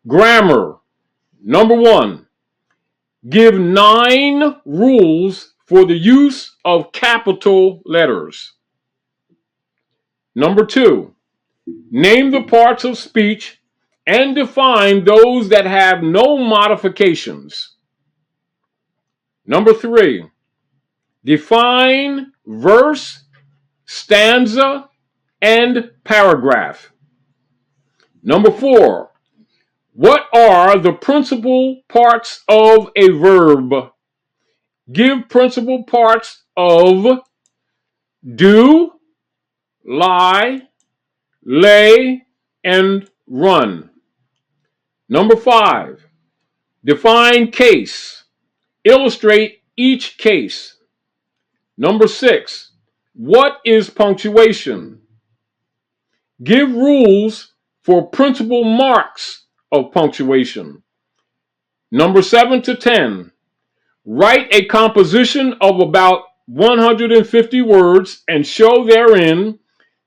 Grammar. Number 1. Give 9 rules for the use of capital letters. Number 2. Name the parts of speech and define those that have no modifications. Number 3. Define verse, stanza, and paragraph. Number 4. What are the principal parts of a verb? Give principal parts of do, lie, lay, and run. Number 5. Define case. Illustrate each case. Number 6. What is punctuation? Give rules for principal marks of punctuation. Number 7 to 10. Write a composition of about 150 words and show therein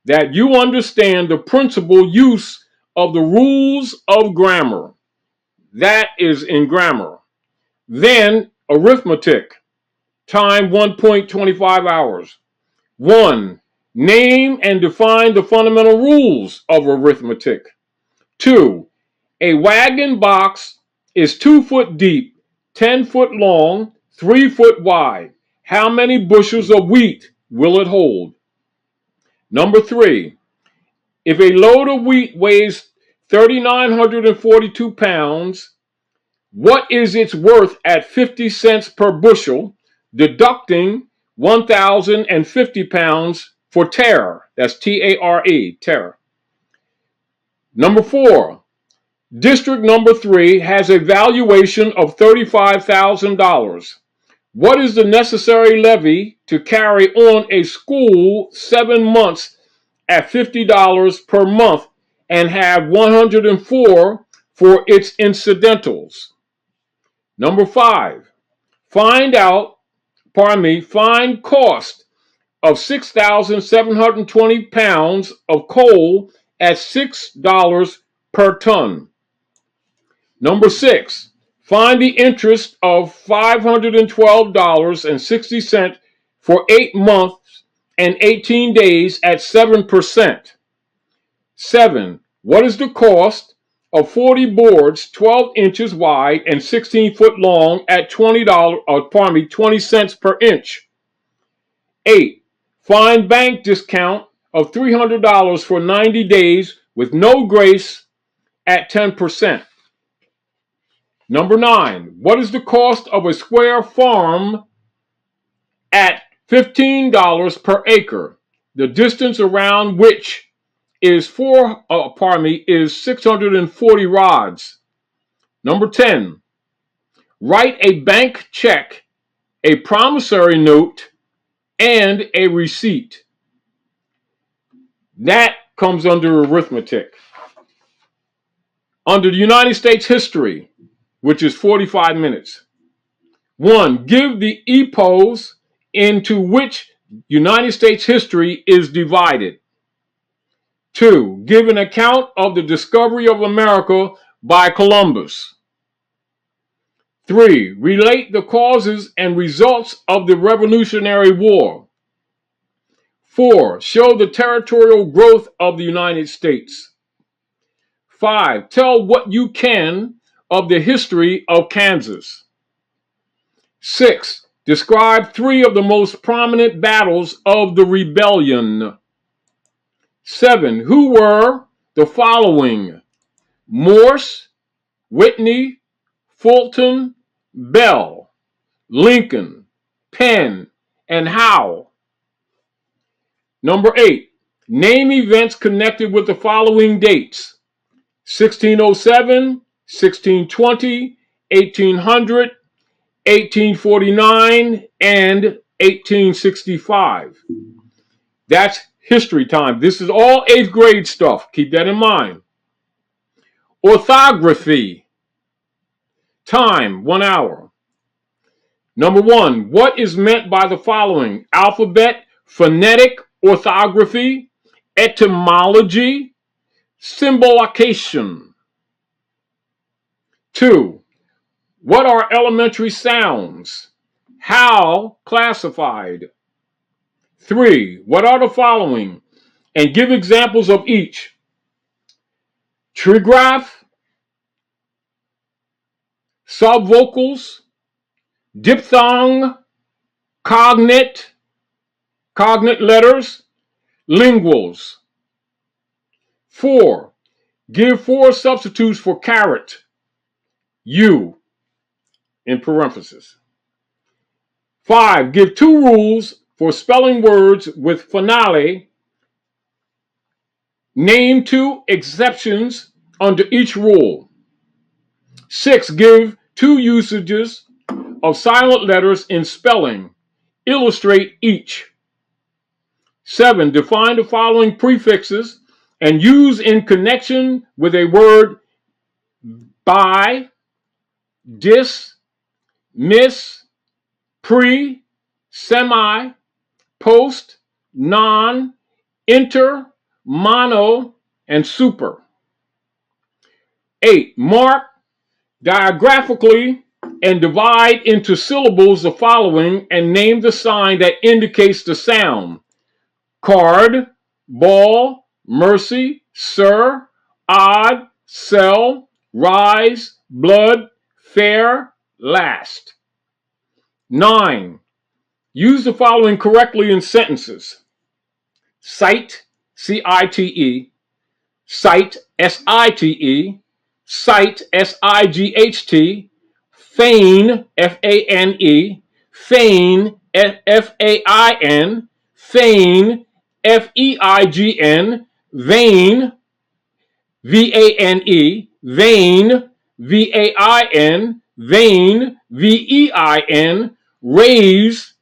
that you understand the principal use of the rules of grammar. That is in grammar. Then arithmetic. Time 1.25 hours. 1. Name and define the fundamental rules of arithmetic. 2. A wagon box is 2 foot deep, 10 foot long, 3 foot wide. How many bushels of wheat will it hold? Number 3. If a load of wheat weighs 3,942 pounds, what is its worth at 50 cents per bushel, deducting 1,050 pounds for tare? That's T-A-R-E, tare. Number 4. District number 3 has a valuation of $35,000. What is the necessary levy to carry on a school 7 months at $50 per month and have 104 for its incidentals? Number 5. Find cost of 6,720 pounds of coal at $6 per ton. Number 6. Find the interest of $512.60 for 8 months and 18 days at 7%. 7. What is the cost of 40 boards 12 inches wide and 16 foot long at 20 cents per inch? 8. Find bank discount of $300 for 90 days with no grace at 10%. Number 9. What is the cost of a square farm at $15 per acre? The distance around which is 640 rods. Number 10. Write a bank check, a promissory note, and a receipt. That comes under arithmetic. Under the United States history, which is 45 minutes. 1. Give the epochs into which United States history is divided. 2. Give an account of the discovery of America by Columbus. 3. Relate the causes and results of the Revolutionary War. 4. Show the territorial growth of the United States. 5. Tell what you can of the history of Kansas. 6. Describe 3 of the most prominent battles of the rebellion. 7. Who were the following: Morse, Whitney, Fulton, Bell, Lincoln, Penn, and Howe. Number 8. Name events connected with the following dates: 1607, 1620, 1800, 1849, and 1865. That's history time. This is all 8th grade stuff. Keep that in mind. Orthography. Time, 1 hour. Number 1. What is meant by the following: alphabet, phonetic orthography, etymology, symbolication? 2. What are elementary sounds? How classified? 3. What are the following? And give examples of each. Trigraph, subvocals, diphthong, cognate letters, linguals. 4. Give 4 substitutes for carrot. U in parentheses. 5. Give 2 rules for spelling words with finale. Name 2 exceptions under each rule. 6. Give 2 usages of silent letters in spelling. Illustrate each. 7. Define the following prefixes and use in connection with a word: by, dis, miss, pre, semi, post, non, inter, mono, and super. 8. Mark diagraphically and divide into syllables the following and name the sign that indicates the sound: card, ball, mercy, sir, odd, sell, rise, blood, fair, last. 9. Use the following correctly in sentences: cite, C-I-T-E, cite, S-I-T-E, cite, S-I-G-H-T, feign, F-A-N-E, feign, F-A-I-N, feign, F-E-I-G-N, vain, V-A-N-E, vain, V-A-I-N, vain, V-E-I-N, raise,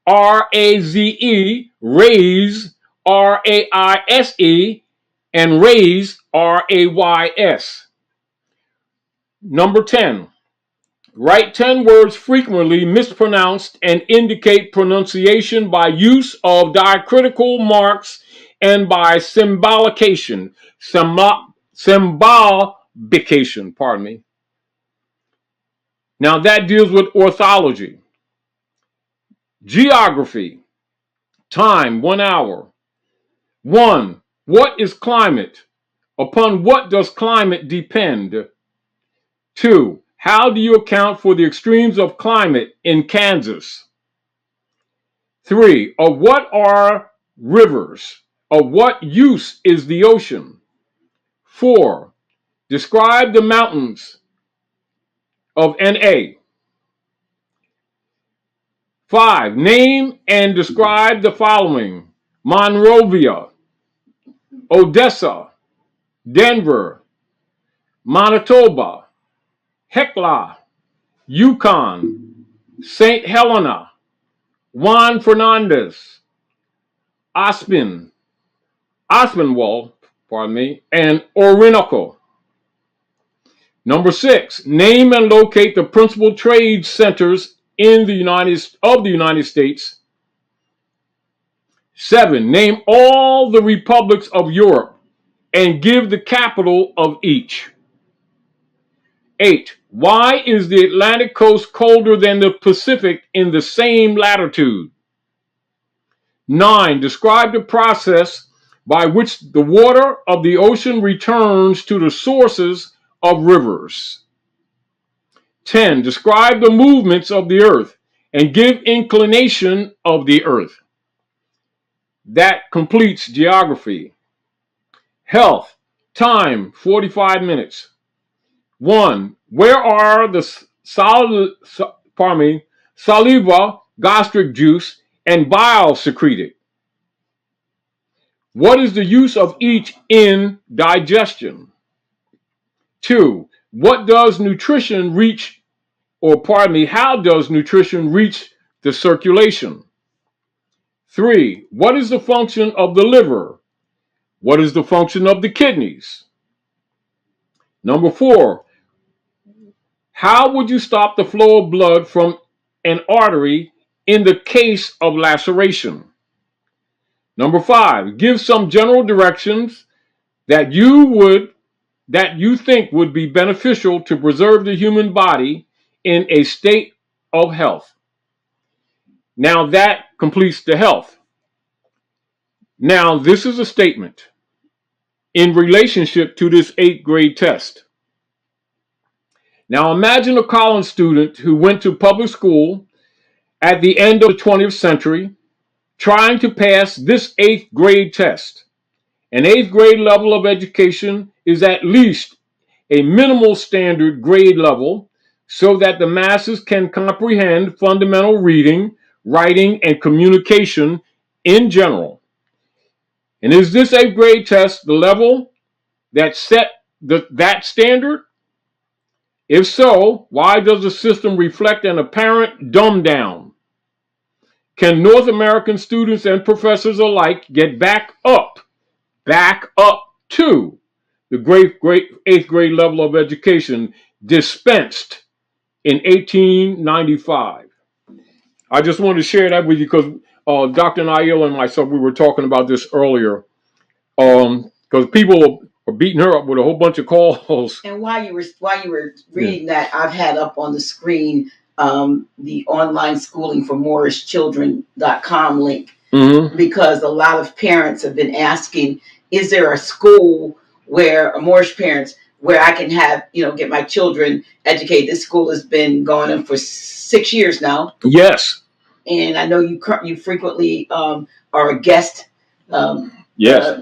R-A-Z-E, raise, R-A-I-S-E, and raise, R-A-Y-S. Number 10. Write 10 words frequently mispronounced and indicate pronunciation by use of diacritical marks and by symbolication. Symbolication, pardon me. Now that deals with orthology. Geography. Time, 1 hour. 1. What is climate? Upon what does climate depend? 2. How do you account for the extremes of climate in Kansas? 3. Of what are rivers? Of what use is the ocean? 4. Describe the mountains of NA. 5. Name and describe the following: Monrovia, Odessa, Denver, Manitoba, Hecla, Yukon, St. Helena, Juan Fernandez, Aspinwall, and Orinoco. Number 6, name and locate the principal trade centers in the United States. 7, name all the republics of Europe and give the capital of each. 8, why is the Atlantic coast colder than the Pacific in the same latitude? 9, describe the process by which the water of the ocean returns to the sources of rivers. 10, describe the movements of the earth and give inclination of the earth. That completes geography. Health. Time, 45 minutes. 1, where are the saliva, gastric juice, and bile secreted? What is the use of each in digestion? 2, what does nutrition reach, how does nutrition reach the circulation? 3, what is the function of the liver? What is the function of the kidneys? Number 4, how would you stop the flow of blood from an artery in the case of laceration? Number 5, give some general directions that you would that you think would be beneficial to preserve the human body in a state of health. Now that completes the health. Now, this is a statement in relationship to this 8th grade test. Now, imagine a college student who went to public school at the end of the 20th century trying to pass this 8th grade test. An 8th grade level of education is at least a minimal standard grade level so that the masses can comprehend fundamental reading, writing, and communication in general. And is this 8th grade test the level that set that standard? If so, why does the system reflect an apparent dumb down? Can North American students and professors alike get back up to the great 8th grade level of education dispensed in 1895? I just wanted to share that with you because Dr. Naila and myself, we were talking about this earlier. Because people are beating her up with a whole bunch of calls. And while you were reading that, I've had up on the screen the online schooling for MoorishChildren.com link, because a lot of parents have been asking, is there a school where Moorish parents where I can have, get my children educated? This school has been going on for 6 years now. Yes. And I know you frequently are a guest. Yes.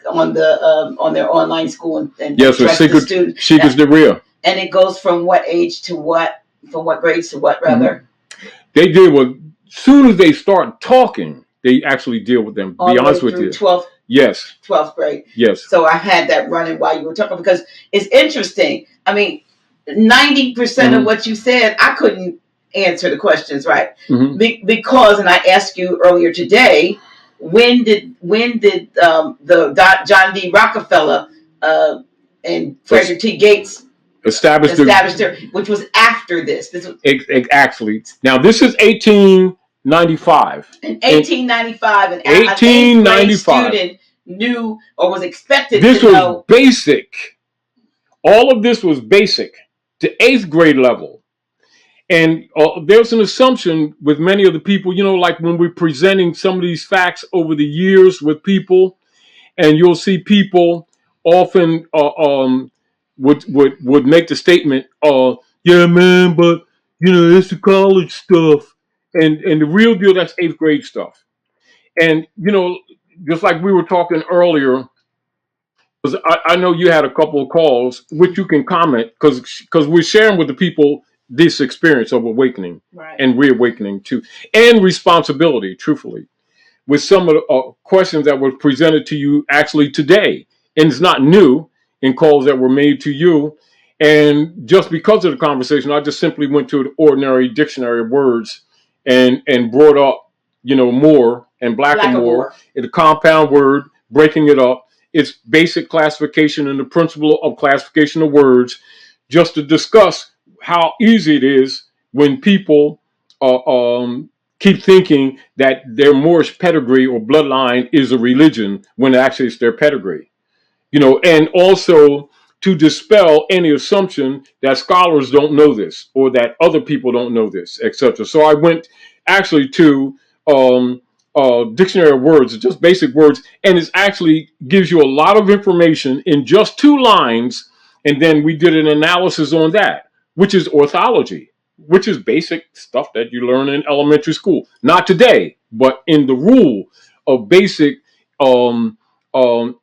On their online school and yes, with Seekers the Real. And it goes from what age to what, from what grades to what, rather? They deal with, soon as they start talking, they actually deal with them. All be the way honest with through you. 12th. Yes. 12th grade. Yes. So I had that running while you were talking because it's interesting. I mean, 90% of what you said, I couldn't answer the questions right because, and I asked you earlier today, when did the John D. Rockefeller and Frederick T. Gates established their, which was after this. This was actually. Now this is 1895. In 1895, an 1895 student knew or was expected this to know. Was basic. All of this was basic to 8th grade level. And there's an assumption with many of the people, like when we're presenting some of these facts over the years with people, and you'll see people often would make the statement, yeah, man, but, it's the college stuff. And the real deal, that's 8th grade stuff. And, just like we were talking earlier, because I know you had a couple of calls, which you can comment, because we're sharing with the people this experience of awakening and reawakening too, and responsibility, truthfully, with some of the questions that were presented to you actually today. And it's not new in calls that were made to you. And just because of the conversation, I just simply went to an ordinary dictionary of words and brought up, more and blackamoor, a compound word, breaking it up. It's basic classification and the principle of classification of words, just to discuss how easy it is when people keep thinking that their Moorish pedigree or bloodline is a religion when actually it's their pedigree. And also to dispel any assumption that scholars don't know this or that other people don't know this, etc. So I went actually to dictionary of words, just basic words, and it actually gives you a lot of information in just 2 lines. And then we did an analysis on that, which is orthology, which is basic stuff that you learn in elementary school. Not today, but in the rule of basic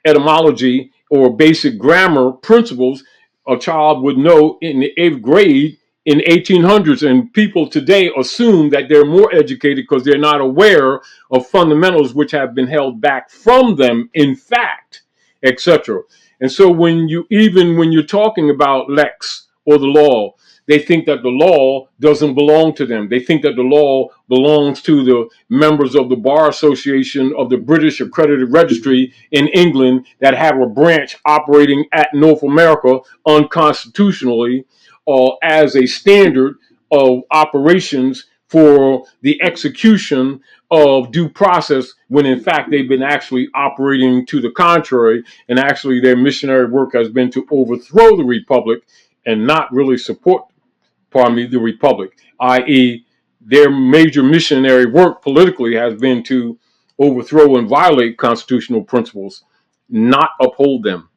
etymology or basic grammar principles, a child would know in the 8th grade in 1800s. And people today assume that they're more educated because they're not aware of fundamentals which have been held back from them, in fact, etc. And so when you're talking about lex or the law, they think that the law doesn't belong to them. They think that the law belongs to the members of the Bar Association of the British Accredited Registry in England that have a branch operating at North America unconstitutionally as a standard of operations for the execution of due process, when in fact they've been actually operating to the contrary, and actually their missionary work has been to overthrow the republic and not really support, the republic, i.e., their major missionary work politically has been to overthrow and violate constitutional principles, not uphold them.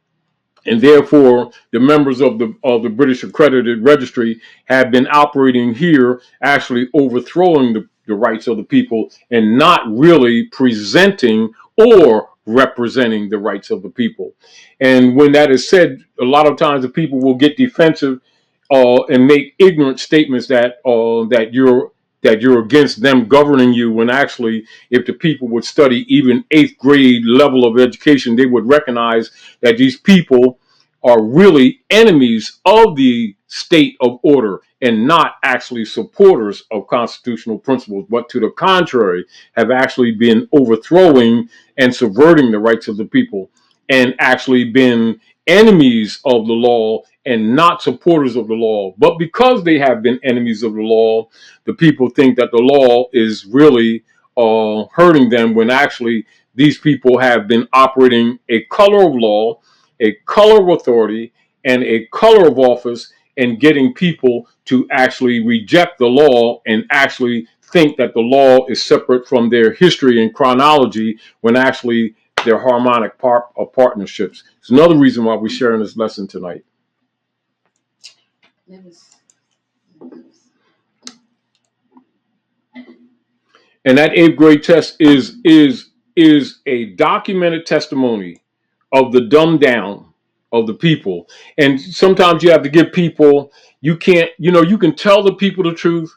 And therefore, the members of the British Accredited Registry have been operating here, actually overthrowing the rights of the people and not really presenting or representing the rights of the people. And when that is said, a lot of times the people will get defensive and make ignorant statements that you're against them governing you, when actually, if the people would study even 8th grade level of education, they would recognize that these people are really enemies of the state of order and not actually supporters of constitutional principles, but to the contrary, have actually been overthrowing and subverting the rights of the people, and actually been enemies of the law and not supporters of the law. But because they have been enemies of the law, the people think that the law is really hurting them, when actually these people have been operating a color of law, a color of authority, and a color of office, and getting people to actually reject the law and actually think that the law is separate from their history and chronology, when actually they're harmonic partnerships. It's another reason why we're sharing this lesson tonight. And that 8th grade test is a documented testimony of the dumbed down of the people. And sometimes you have to give people, you can tell the people the truth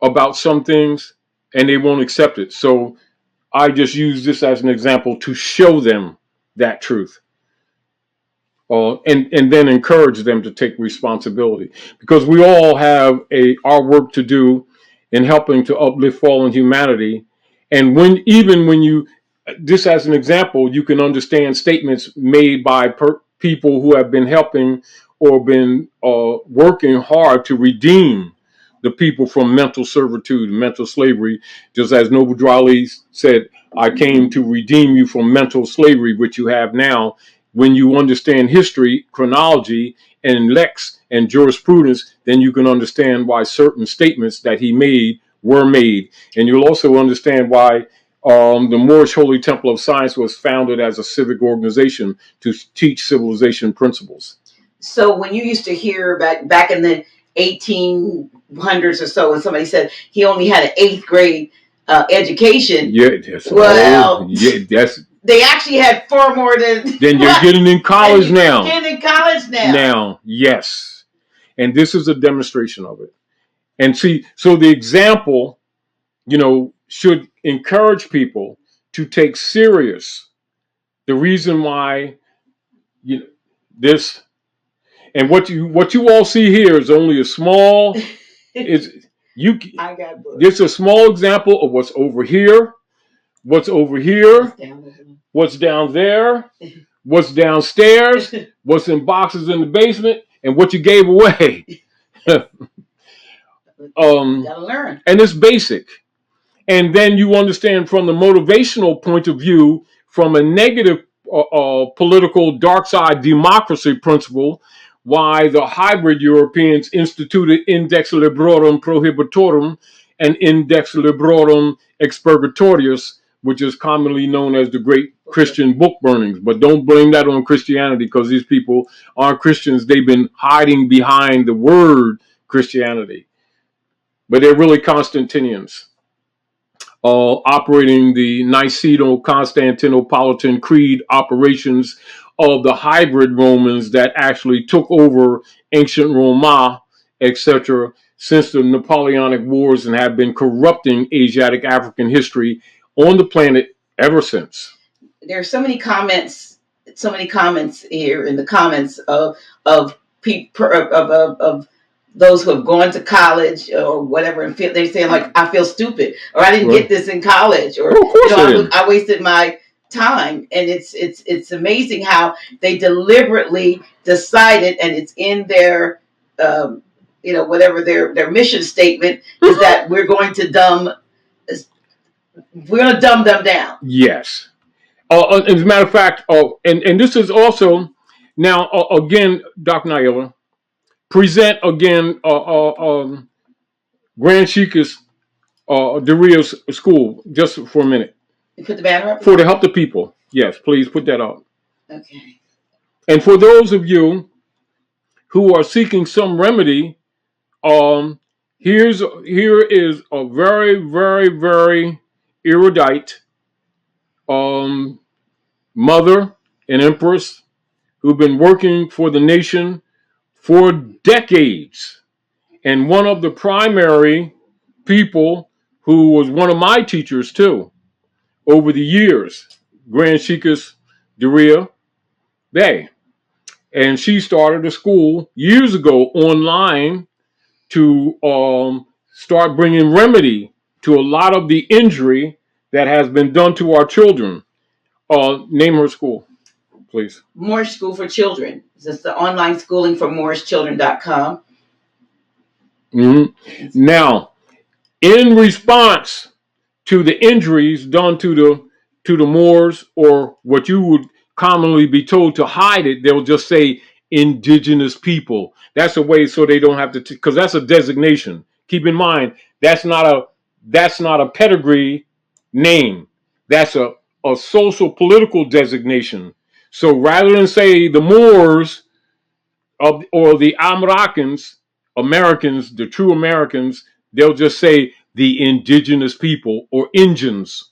about some things and they won't accept it. So I just use this as an example to show them that truth. And then encourage them to take responsibility, because we all have our work to do in helping to uplift fallen humanity. And when you, just as an example, you can understand statements made by people who have been helping or been working hard to redeem the people from mental servitude, mental slavery. Just as Noble Drew Ali said, I came to redeem you from mental slavery, which you have now. When you understand history, chronology, and lex and jurisprudence, then you can understand why certain statements that he made were made. And you'll also understand why the Moorish Holy Temple of Science was founded as a civic organization to teach civilization principles. So when you used to hear back in the 1800s or so, when somebody said he only had an 8th grade education, they actually had far more than you're getting in college now. Getting in college now. Now, yes. And this is a demonstration of it. And see, so the example, should encourage people to take serious the reason why this, and what you all see here is only a small this is a small example of what's over here, what's down there, what's downstairs, what's in boxes in the basement, and what you gave away. Gotta learn. And it's basic. And then you understand from the motivational point of view, from a negative political dark side democracy principle, why the hybrid Europeans instituted Index Librorum Prohibitorum and Index Librorum Expurgatorius, which is commonly known as the Great Christian Book Burnings. But don't blame that on Christianity, because these people aren't Christians. They've been hiding behind the word Christianity. But they're really Constantinians, operating the Niceno-Constantinopolitan Creed operations of the hybrid Romans that actually took over ancient Roma, etc., since the Napoleonic Wars, and have been corrupting Asiatic African history on the planet ever since. There are so many comments here in the comments of those who have gone to college or whatever, and they're saying, like, I feel stupid, or I didn't get this in college, or I wasted my time. And it's amazing how they deliberately decided, and it's in their whatever their mission statement is, that we're going to dumb them down. Yes. As a matter of fact, and this is also now again, Dr. Naila, present again Grand Sheikh's Daria's school just for a minute. You put the banner up for to help the people. Yes, please put that up. Okay. And for those of you who are seeking some remedy, here is a very, very, very erudite mother and empress who've been working for the nation for decades, and one of the primary people who was one of my teachers too over the years, Grand Sheikh's Daria Bay. And she started a school years ago online to start bringing remedy to a lot of the injury that has been done to our children. Name her school, please. Moorish School for Children. It's the online schooling for MoorishChildren.com. Mm-hmm. Now, in response to the injuries done to the Moors, or what you would commonly be told to hide it, they'll just say indigenous people. That's a way so they don't have to, because that's a designation. Keep in mind, that's not a pedigree name. That's a social political designation. So rather than say the Moors or the Americans, the true Americans, they'll just say the indigenous people or Indians.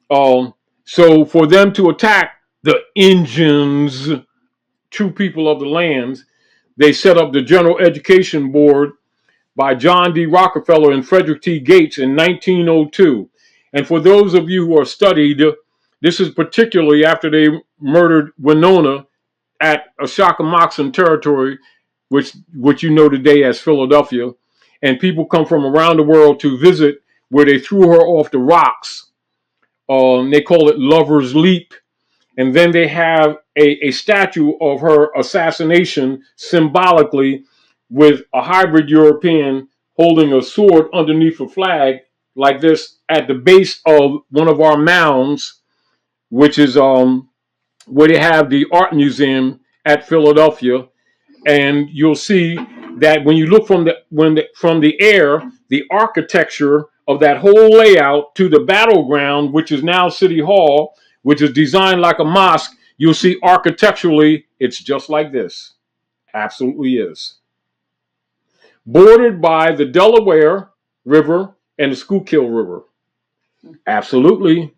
So for them to attack the Indians, true people of the lands, they set up the General Education Board by John D. Rockefeller and Frederick T. Gates in 1902. And for those of you who are studied, this is particularly after they murdered Winona at Ashokamoxon territory, which you know today as Philadelphia. And people come from around the world to visit where they threw her off the rocks. They call it Lover's Leap. And then they have a statue of her assassination symbolically with a hybrid European holding a sword underneath a flag like this at the base of one of our mounds, which is where they have the art museum at Philadelphia. And you'll see that when you look from the air, the architecture of that whole layout to the battleground, which is now City Hall, which is designed like a mosque, you'll see architecturally, it's just like this. Absolutely is. Bordered by the Delaware River and the Schuylkill River. Absolutely.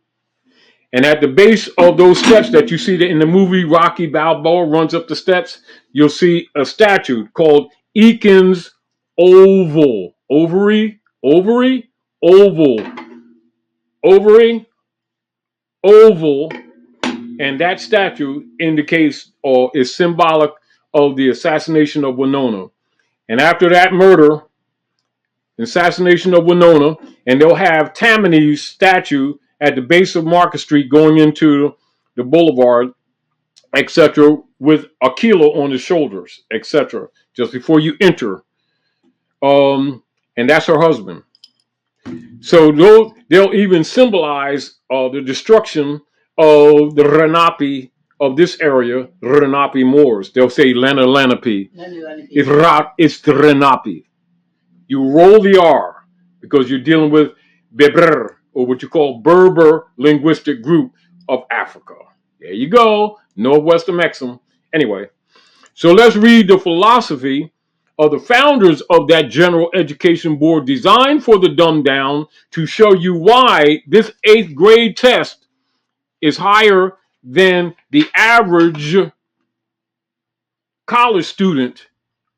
And at the base of those steps that you see in the movie Rocky Balboa runs up the steps, you'll see a statue called Eakins Oval. Ovary, oval. And that statue indicates or is symbolic of the assassination of Winona. And after that murder, assassination of Winona, and they'll have Tammany's statue at the base of Market Street going into the boulevard, etc., with Aquila on his shoulders, etc., just before you enter. And that's her husband. So they'll even symbolize the destruction of the Lenape of this area, Lenape Moors. They'll say Lenape. It's the Lenape. You roll the R because you're dealing with Berber, or what you call Berber linguistic group of Africa. There you go, Northwestern Mexican. Anyway, so let's read the philosophy of the founders of that General Education Board designed for the dumb down to show you why this 8th grade test is higher than the average college student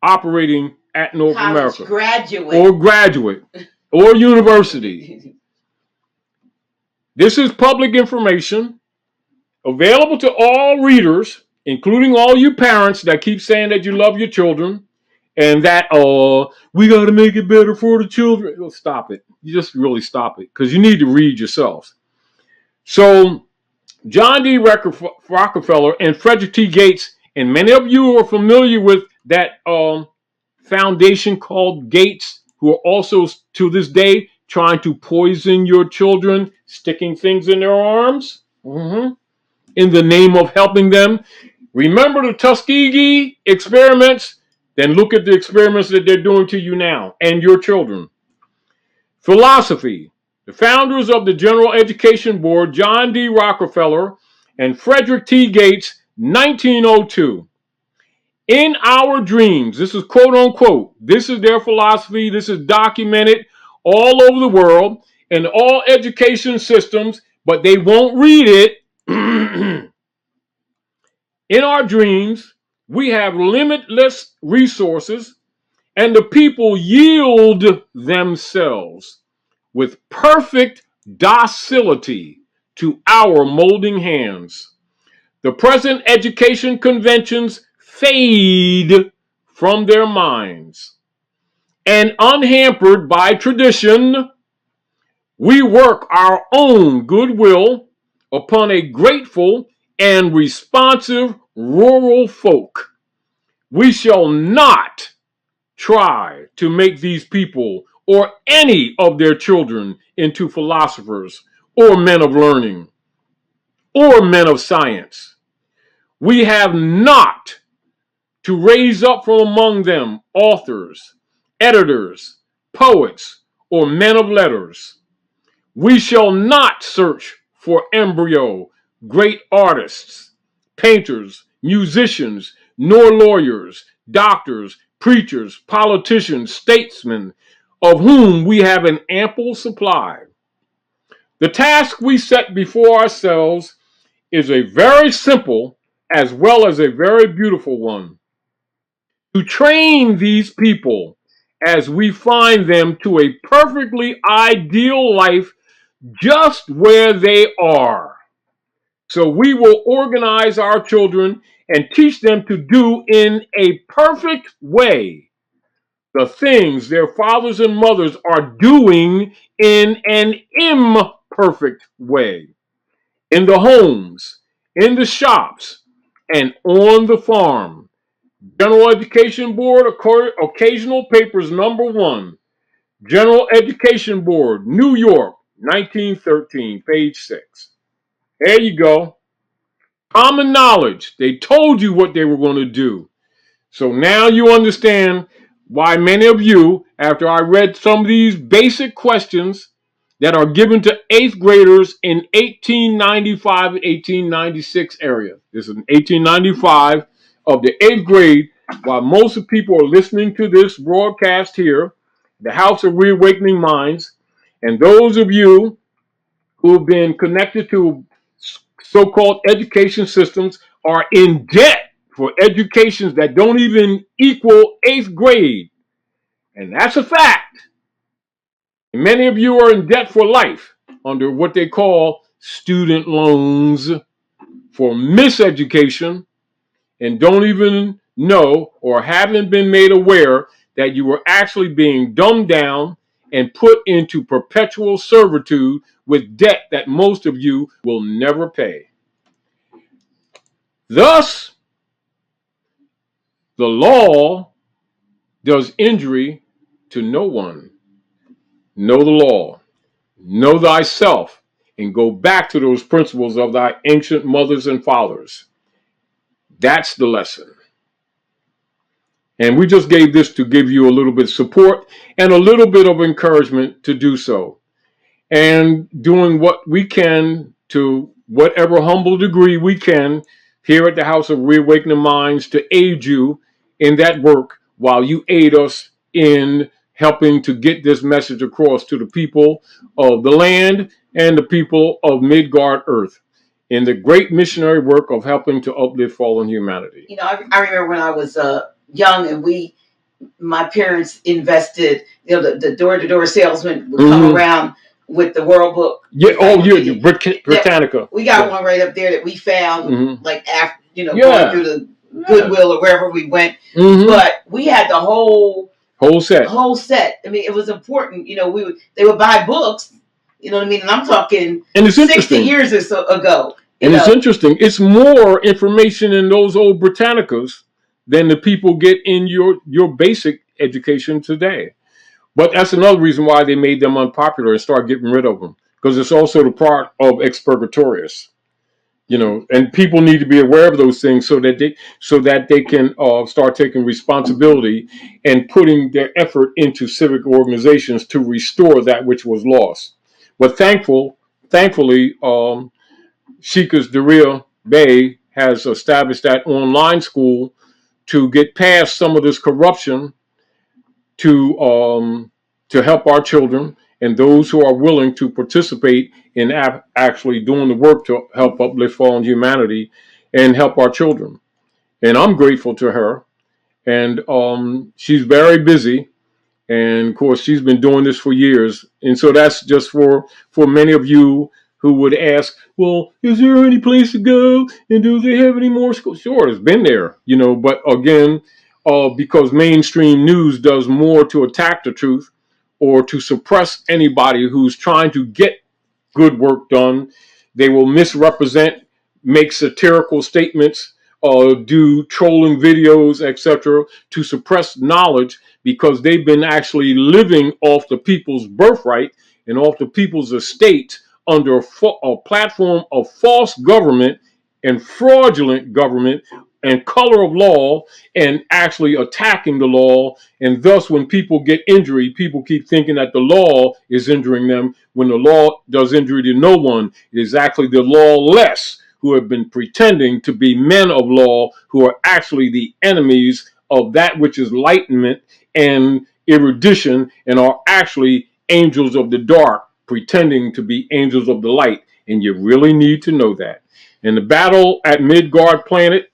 operating at North America. Graduate or university. This is public information available to all readers, including all you parents that keep saying that you love your children and that, we got to make it better for the children. Well, stop it. You just really stop it because you need to read yourselves. So John D. Rockefeller and Frederick T. Gates, and many of you are familiar with that foundation called Gates, who are also to this day trying to poison your children, sticking things in their arms in the name of helping them. Remember the Tuskegee experiments? Then look at the experiments that they're doing to you now and your children. Philosophy. The founders of the General Education Board, John D. Rockefeller and Frederick T. Gates, 1902. In our dreams, this is quote unquote, this is their philosophy, this is documented all over the world in all education systems, but they won't read it. In our dreams, we have limitless resources, and the people yield themselves with perfect docility to our molding hands. The present education conventions fade from their minds, and unhampered by tradition, we work our own goodwill upon a grateful and responsive rural folk. We shall not try to make these people or any of their children into philosophers or men of learning or men of science. We have not to raise up from among them authors, editors, poets, or men of letters. We shall not search for embryo great artists, painters, musicians, nor lawyers, doctors, preachers, politicians, statesmen, of whom we have an ample supply. The task we set before ourselves is a very simple as well as a very beautiful one. To train these people as we find them to a perfectly ideal life just where they are. So we will organize our children and teach them to do in a perfect way the things their fathers and mothers are doing in an imperfect way. In the homes, in the shops, and on the farm. General Education Board, Occasional Papers #1. General Education Board, New York, 1913, page 6. There you go. Common knowledge. They told you what they were going to do. So now you understand why many of you, after I read some of these basic questions that are given to 8th graders in 1895 and 1896 area. This is 1895 of the 8th grade, while most of people are listening to this broadcast here, the House of Reawakening Minds, and those of you who have been connected to so-called education systems are in debt for educations that don't even equal 8th grade. And that's a fact. And many of you are in debt for life under what they call student loans for miseducation and don't even know or haven't been made aware that you were actually being dumbed down and put into perpetual servitude with debt that most of you will never pay. Thus, the law does injury to no one. Know the law, know thyself, and go back to those principles of thy ancient mothers and fathers. That's the lesson. And we just gave this to give you a little bit of support and a little bit of encouragement to do so. And doing what we can to whatever humble degree we can here at the House of Reawakening Minds to aid you in that work while you aid us in helping to get this message across to the people of the land and the people of Midgard Earth in the great missionary work of helping to uplift fallen humanity. You know, I remember when I was young and my parents invested, you know, the door-to-door salesman would come around with the World Book. Yeah, Britannica. We got one right up there that we found, like after, you know, going through the Goodwill or wherever we went. But we had the whole set. I mean, it was important. You know, they would buy books. You know what I mean? And I'm talking and it's 60 years or so ago. And it's interesting. It's more information in those old Britannicas than the people get in your basic education today. But that's another reason why they made them unpopular and start getting rid of them, because it's also the part of expurgatorius. And people need to be aware of those things so that they can start taking responsibility and putting their effort into civic organizations to restore that which was lost. But thankfully, Shika's Daria Bay has established that online school to get past some of this corruption, to help our children and those who are willing to participate in actually doing the work to help uplift fallen humanity and help our children. And I'm grateful to her. And she's very busy. And of course, she's been doing this for years. And so that's just for many of you who would ask, well, is there any place to go? And do they have any more schools? Sure, it's been there, but again, because mainstream news does more to attack the truth or to suppress anybody who's trying to get good work done. They will misrepresent, make satirical statements, do trolling videos, etc., to suppress knowledge, because they've been actually living off the people's birthright and off the people's estate under a platform of false government and fraudulent government and color of law, and actually attacking the law. And thus, when people get injury, people keep thinking that the law is injuring them, when the law does injury to no one. It is actually the lawless who have been pretending to be men of law, who are actually the enemies of that which is enlightenment and erudition, and are actually angels of the dark, pretending to be angels of the light. And you really need to know that. And the battle at Midgard planet,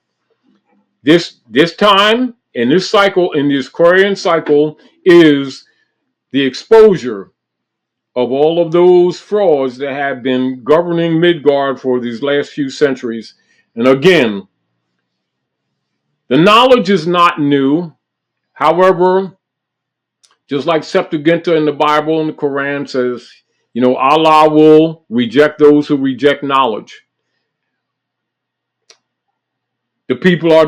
this time, in this cycle, in this Aquarian cycle, is the exposure of all of those frauds that have been governing Midgard for these last few centuries. And again, the knowledge is not new. However, just like Septuaginta in the Bible and the Quran says, Allah will reject those who reject knowledge. The people are